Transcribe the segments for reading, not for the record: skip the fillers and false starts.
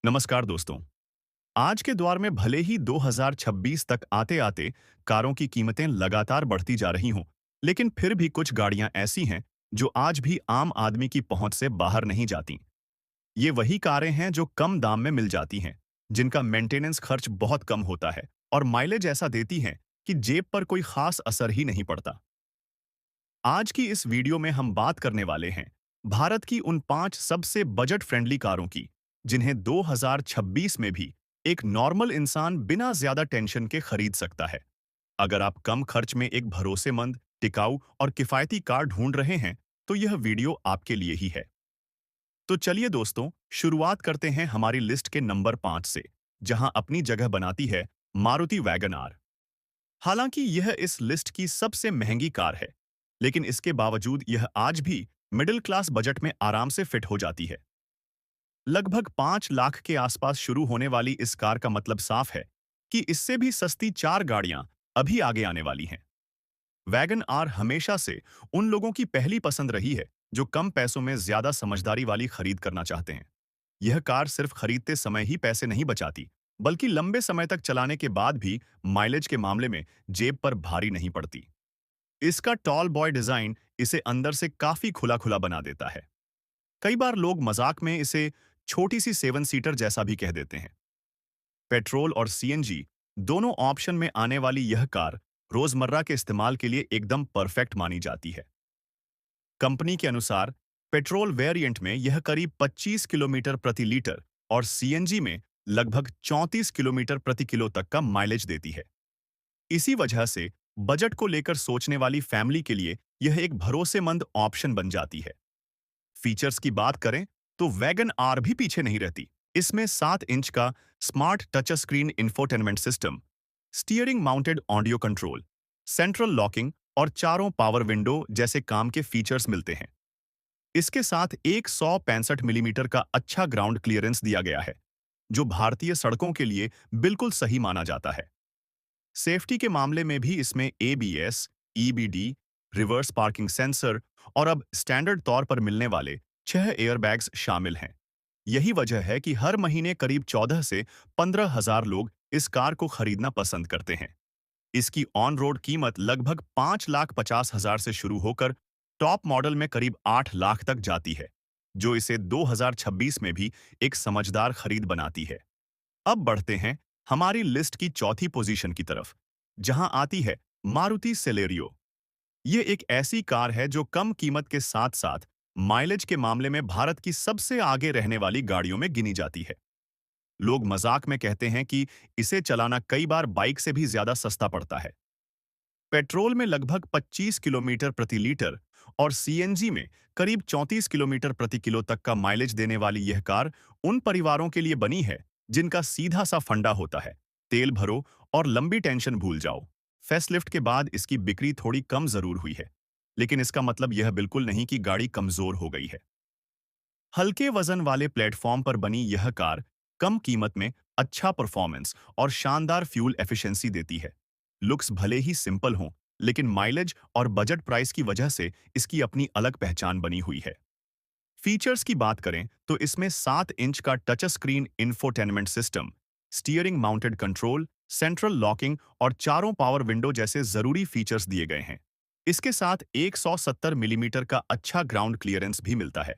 नमस्कार दोस्तों। आज के दौर में भले ही 2026 तक आते-आते कारों की कीमतें लगातार बढ़ती जा रही हों, लेकिन फिर भी कुछ गाड़ियां ऐसी हैं जो आज भी आम आदमी की पहुंच से बाहर नहीं जाती। ये वही कारें हैं जो कम दाम में मिल जाती हैं, जिनका मेंटेनेंस खर्च बहुत कम होता है और माइलेज ऐसा देती हैं कि जेब पर कोई खास असर ही नहीं पड़ता। आज की इस वीडियो में हम बात करने वाले हैं भारत की उन 5 सबसे बजट फ्रेंडली कारों की, जिन्हें 2026 में भी एक नॉर्मल इंसान बिना ज्यादा टेंशन के खरीद सकता है। अगर आप कम खर्च में एक भरोसेमंद, टिकाऊ और किफायती कार ढूंढ रहे हैं, तो यह वीडियो आपके लिए ही है। तो चलिए दोस्तों, शुरुआत करते हैं हमारी लिस्ट के नंबर 5 से, जहां अपनी जगह बनाती है मारुति वैगन आर। हालांकि यह इस लिस्ट की सबसे महंगी कार है, लेकिन इसके बावजूद यह आज भी मिडिल क्लास बजट में आराम से फिट हो जाती है। लगभग 5 लाख के आसपास शुरू होने वाली इस कार का मतलब साफ है कि इससे भी सस्ती 4 गाड़ियां अभी आगे आने वाली हैं। वैगन आर हमेशा से उन लोगों की पहली पसंद रही है जो कम पैसों में ज्यादा समझदारी वाली खरीद करना चाहते हैं। यह कार सिर्फ खरीदते समय ही पैसे नहीं बचाती, बल्कि लंबे समय तक चलाने के बाद भी माइलेज के मामले में जेब पर भारी नहीं पड़ती। इसका टॉल बॉय डिजाइन इसे अंदर से काफी खुला खुला बना देता है। कई बार लोग मजाक में इसे छोटी सी 7 सीटर जैसा भी कह देते हैं। पेट्रोल और सीएनजी दोनों ऑप्शन में आने वाली यह कार रोजमर्रा के इस्तेमाल के लिए एकदम परफेक्ट मानी जाती है। कंपनी के अनुसार पेट्रोल वेरिएंट में यह करीब 25 किलोमीटर प्रति लीटर और सीएनजी में लगभग 34 किलोमीटर प्रति किलो तक का माइलेज देती है। इसी वजह से बजट को लेकर सोचने वाली फैमिली के लिए यह एक भरोसेमंद ऑप्शन बन जाती है। फीचर्स की बात करें तो वैगन आर भी पीछे नहीं रहती। इसमें 7 इंच का smart touch screen infotainment system, steering mounted audio control, central locking और चारों पावर विंडो जैसे काम के फीचर्स मिलते हैं। इसके साथ एक 165 मिलीमीटर का अच्छा ग्राउंड क्लियरेंस दिया गया है, जो भारतीय सड़कों के लिए बिल्कुल सही माना जाता है। सेफ्टी के मामले में भी इसमें ABS, EBD, reverse parking sensor और अब स्टैंडर्ड तौर पर मिलने वाले 6 एयरबैग्स शामिल हैं। यही वजह है कि हर महीने करीब 14 से 15 हजार लोग इस कार को खरीदना पसंद करते हैं। इसकी ऑन रोड कीमत लगभग 5,50,000 से शुरू होकर टॉप मॉडल में करीब 8 लाख तक जाती है, जो इसे 2026 में भी एक समझदार खरीद बनाती है। अब बढ़ते हैं हमारी लिस्ट की चौथी पोजीशन की तरफ, जहां आती है मारुति सेलेरियो। ये एक ऐसी कार है जो कम कीमत के साथ-साथ माइलेज के मामले में भारत की सबसे आगे रहने वाली गाड़ियों में गिनी जाती है। लोग मजाक में कहते हैं कि इसे चलाना कई बार बाइक से भी ज्यादा सस्ता पड़ता है। पेट्रोल में लगभग 25 किलोमीटर प्रति लीटर और सीएनजी में करीब 34 किलोमीटर प्रति किलो तक का माइलेज देने वाली यह कार उन परिवारों के लिए बनी है जिनका सीधा सा फंडा होता है, तेल भरो और लंबी टेंशन भूल जाओ। फेसलिफ्ट के बाद इसकी बिक्री थोड़ी कम जरूर हुई है, लेकिन इसका मतलब यह बिल्कुल नहीं कि गाड़ी कमजोर हो गई है। हल्के वजन वाले प्लेटफॉर्म पर बनी यह कार कम कीमत में अच्छा परफॉर्मेंस और शानदार फ्यूल एफिशिएंसी देती है। लुक्स भले ही सिंपल हों, लेकिन माइलेज और बजट प्राइस की वजह से इसकी अपनी अलग पहचान बनी हुई है। फीचर्स की बात करें तो इसमें 7 इंच का touch screen infotainment system, steering mounted control, central locking और चारों पावर विंडो जैसे जरूरी फीचर्स दिए गए हैं। इसके साथ 170 मिलीमीटर का अच्छा ग्राउंड क्लियरेंस भी मिलता है।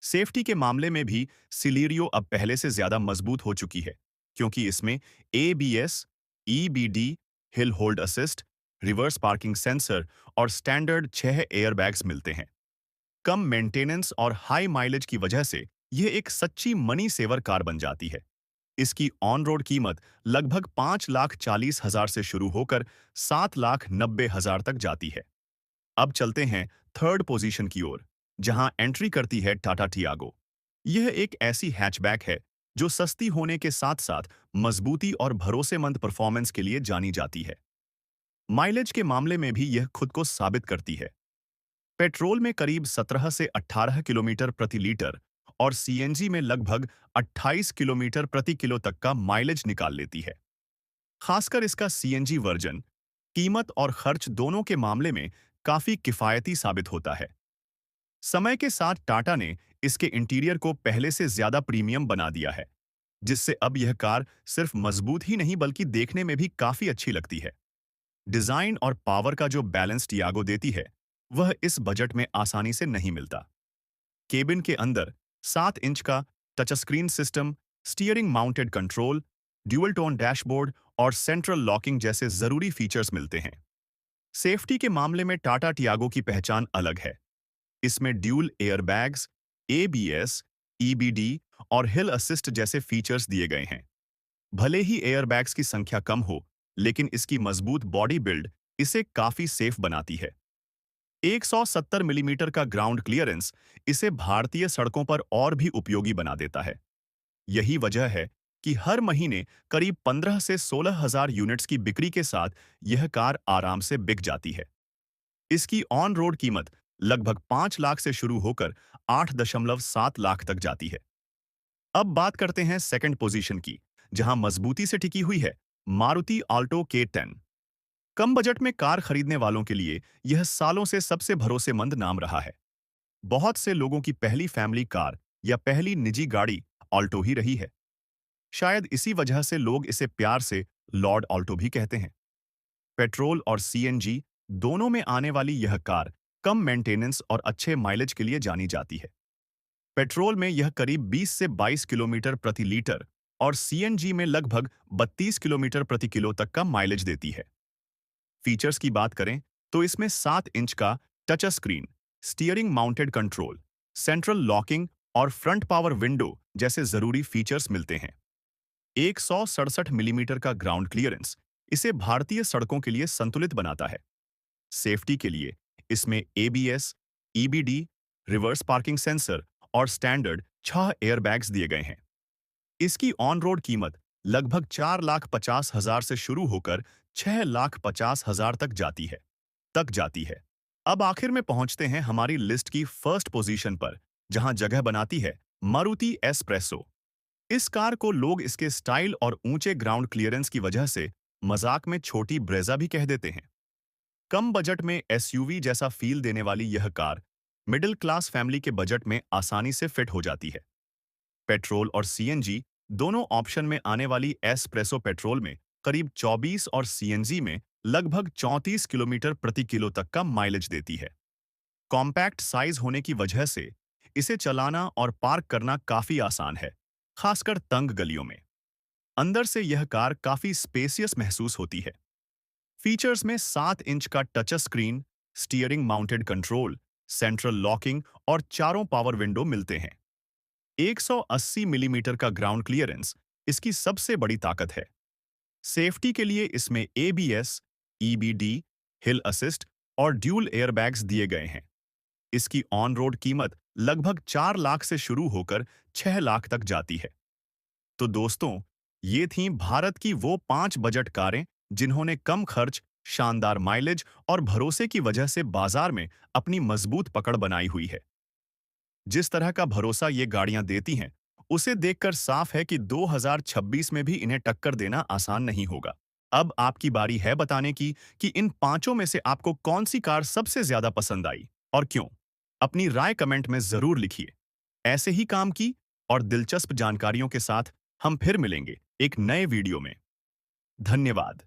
सेफ्टी के मामले में भी सिलेरियो अब पहले से ज्यादा मजबूत हो चुकी है, क्योंकि इसमें ABS, EBD, hill hold assist, reverse parking sensor और स्टैंडर्ड 6 एयरबैग्स मिलते हैं। कम मेंटेनेंस और हाई माइलेज की वजह से यह एक सच्ची मनी सेवर कार बन जाती है। इसकी ऑन रोड कीमत लगभग 5,40,000 से शुरू होकर 7,90,000 तक जाती है। अब चलते हैं थर्ड पोजीशन की ओर, जहां एंट्री करती है टाटा टियागो। यह एक ऐसी हैचबैक है जो सस्ती होने के साथ-साथ मजबूती और भरोसेमंद परफॉर्मेंस के लिए जानी जाती है। माइलेज के मामले में भी यह खुद को साबित करती है। पेट्रोल में करीब 17 से 18 किलोमीटर प्रति लीटर और सीएनजी में लगभग 28 किलोमीटर प्रति किलो तक का माइलेज निकाल लेती है। खासकर इसका सीएनजी वर्जन कीमत और खर्च दोनों के मामले में काफी किफायती साबित होता है। समय के साथ टाटा ने इसके इंटीरियर को पहले से ज्यादा प्रीमियम बना दिया है। जिससे अब यह कार सिर्फ मजबूत ही नहीं बल्कि देखने में भी काफी अच्छी लगती है। डिजाइन और पावर का जो बैलेंस टियागो देती है, वह इस बजट में आसानी से नहीं मिलता। केबिन के अंदर 7 इंच का touch screen system, steering mounted control, dual tone dashboard और सेंट्रल लॉकिंग जैसे जरूरी फीचर्स मिलते हैं। सेफ्टी के मामले में टाटा टियागो की पहचान अलग है। इसमें ड्यूल एयरबैग्स, एबीएस, ईबीडी और हिल असिस्ट जैसे फीचर्स दिए गए हैं। भले ही एयरबैग्स की संख्या कम हो, लेकिन इसकी मजबूत बॉडी बिल्ड इसे काफी सेफ बनाती है। 170 मिलीमीटर का ग्राउंड क्लियरेंस इसे भारतीय सड़कों पर और भी उपयोगी बना देता है। यही वजह है कि हर महीने करीब 15 से 16,000 यूनिट्स की बिक्री के साथ यह कार आराम से बिक जाती है। इसकी ऑन रोड कीमत लगभग 5 लाख से शुरू होकर 8.7 लाख तक जाती है। अब बात करते हैं सेकंड पोजीशन की, जहां मजबूती से टिकी हुई है मारुति ऑल्टो K10। कम बजट में कार खरीदने वालों के लिए यह सालों से सबसे भरोसेमंद नाम रहा है। बहुत से लोगों की पहली फैमिली कार या पहली निजी गाड़ी ऑल्टो ही रही है। शायद इसी वजह से लोग इसे प्यार से लॉर्ड ऑल्टो भी कहते हैं। पेट्रोल और सीएनजी दोनों में आने वाली यह कार कम मेंटेनेंस और अच्छे माइलेज के लिए जानी जाती है। पेट्रोल में यह करीब 20 से 22 किलोमीटर प्रति लीटर और सीएनजी में लगभग 32 किलोमीटर प्रति किलो तक का माइलेज देती है। फीचर्स की बात करें तो इसमें 7 इंच का touch screen, steering mounted control, central locking और फ्रंट पावर विंडो जैसे जरूरी फीचर्स मिलते हैं। 167 मिलीमीटर का ग्राउंड क्लियरेंस इसे भारतीय सड़कों के लिए संतुलित बनाता है। सेफ्टी के लिए इसमें ABS, EBD, reverse parking sensor और स्टैंडर्ड 6 एयरबैग्स दिए गए हैं। इसकी ऑन रोड कीमत लगभग 4,50,000 से शुरू होकर 6,50,000 तक जाती है। अब आखिर में पहुंचते हैं हमारी लिस्ट की फर्स्ट पोजीशन पर, जहां जगह बनाती है मारुति एस्प्रेसो। इस कार को लोग इसके स्टाइल और ऊंचे ग्राउंड क्लियरेंस की वजह से मजाक में छोटी ब्रेजा भी कह देते हैं। कम बजट में एसयूवी जैसा फील देने वाली यह कार मिडिल क्लास फैमिली के बजट में आसानी से फिट हो जाती है। पेट्रोल और सीएनजी दोनों ऑप्शन में आने वाली एस्प्रेसो पेट्रोल में करीब 24 और सीएनजी में लगभग 34 किलोमीटर प्रति किलो तक का माइलेज देती है। कॉम्पैक्ट साइज होने की वजह से इसे चलाना और पार्क करना काफी आसान है, खासकर तंग गलियों में। अंदर से यह कार काफी स्पेसियस महसूस होती है। फीचर्स में 7 इंच का touch screen, steering mounted control, central locking और चारों पावर विंडो मिलते हैं। 180 मिलीमीटर का ग्राउंड क्लियरेंस इसकी सबसे बड़ी ताकत है। सेफ्टी के लिए इसमें एबीएस, ईबीडी, हिल असिस्ट और ड्यूल एयरबैग्स दिए गए हैं। इसकी ऑन रोड कीमत लगभग 4 लाख से शुरू होकर 6 लाख तक जाती है। तो दोस्तों, ये थीं भारत की वो 5 बजट कारें जिन्होंने कम खर्च, शानदार माइलेज और भरोसे की वजह से बाजार में अपनी मजबूत पकड़ बनाई हुई है। जिस तरह का भरोसा ये गाड़ियां देती हैं, उसे देखकर साफ है कि 2026 में भी इन्हें टक्कर देना आसान नहीं होगा। अब आपकी बारी है बताने की कि इन पांचों में से आपको कौन सी कार सबसे ज्यादा पसंद आई और क्यों। अपनी राय कमेंट में जरूर लिखिए। ऐसे ही काम की और दिलचस्प जानकारियों के साथ हम फिर मिलेंगे एक नए वीडियो में। धन्यवाद।